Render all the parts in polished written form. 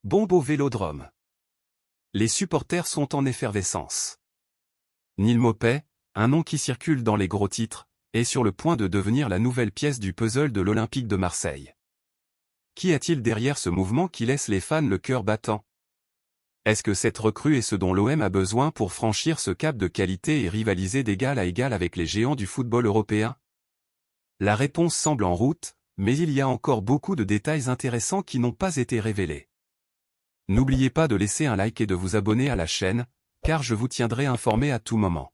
Bombe au Vélodrome. Les supporters sont en effervescence. Neal Maupay, un nom qui circule dans les gros titres, est sur le point de devenir la nouvelle pièce du puzzle de l'Olympique de Marseille. Qu'y a-t-il derrière ce mouvement qui laisse les fans le cœur battant? Est-ce que cette recrue est ce dont l'OM a besoin pour franchir ce cap de qualité et rivaliser d'égal à égal avec les géants du football européen? La réponse semble en route, mais il y a encore beaucoup de détails intéressants qui n'ont pas été révélés. N'oubliez pas de laisser un like et de vous abonner à la chaîne, car je vous tiendrai informé à tout moment.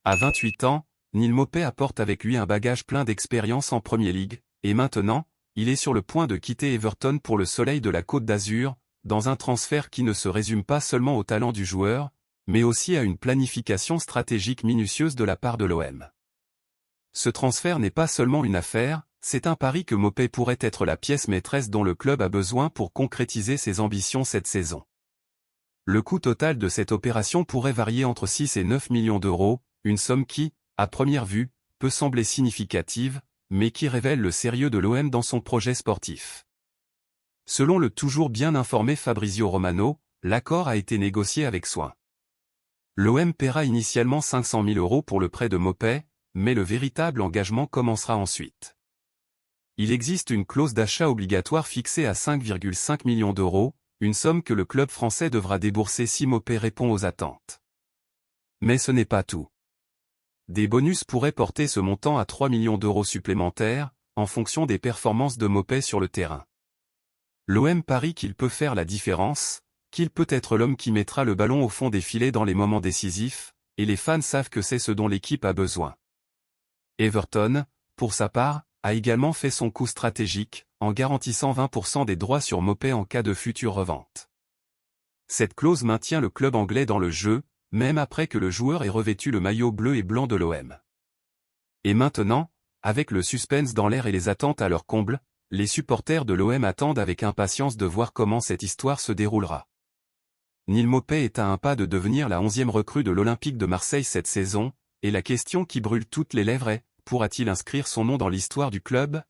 À 28 ans, Neal Maupay apporte avec lui un bagage plein d'expérience en Premier League, et maintenant, il est sur le point de quitter Everton pour le soleil de la Côte d'Azur, dans un transfert qui ne se résume pas seulement au talent du joueur, mais aussi à une planification stratégique minutieuse de la part de l'OM. Ce transfert n'est pas seulement une affaire, c'est un pari que Maupay pourrait être la pièce maîtresse dont le club a besoin pour concrétiser ses ambitions cette saison. Le coût total de cette opération pourrait varier entre 6 et 9 millions d'euros, une somme qui, à première vue, peut sembler significative, mais qui révèle le sérieux de l'OM dans son projet sportif. Selon le toujours bien informé Fabrizio Romano, l'accord a été négocié avec soin. L'OM paiera initialement 500 000 euros pour le prêt de Maupay, mais le véritable engagement commencera ensuite. Il existe une clause d'achat obligatoire fixée à 5,5 millions d'euros, une somme que le club français devra débourser si Maupay répond aux attentes. Mais ce n'est pas tout. Des bonus pourraient porter ce montant à 3 millions d'euros supplémentaires, en fonction des performances de Maupay sur le terrain. L'OM parie qu'il peut faire la différence, qu'il peut être l'homme qui mettra le ballon au fond des filets dans les moments décisifs, et les fans savent que c'est ce dont l'équipe a besoin. Everton, pour sa part, a également fait son coup stratégique, en garantissant 20% des droits sur Maupay en cas de future revente. Cette clause maintient le club anglais dans le jeu, même après que le joueur ait revêtu le maillot bleu et blanc de l'OM. Et maintenant, avec le suspense dans l'air et les attentes à leur comble, les supporters de l'OM attendent avec impatience de voir comment cette histoire se déroulera. Neal Maupay est à un pas de devenir la 11e recrue de l'Olympique de Marseille cette saison, et la question qui brûle toutes les lèvres est, pourra-t-il inscrire son nom dans l'histoire du club?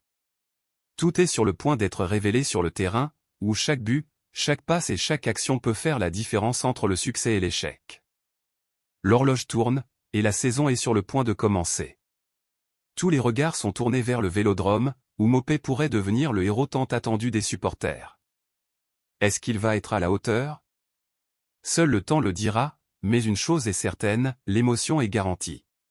Tout est sur le point d'être révélé sur le terrain, où chaque but, chaque passe et chaque action peut faire la différence entre le succès et l'échec. L'horloge tourne, et la saison est sur le point de commencer. Tous les regards sont tournés vers le Vélodrome, où Maupay pourrait devenir le héros tant attendu des supporters. Est-ce qu'il va être à la hauteur? Seul le temps le dira, mais une chose est certaine, l'émotion est garantie.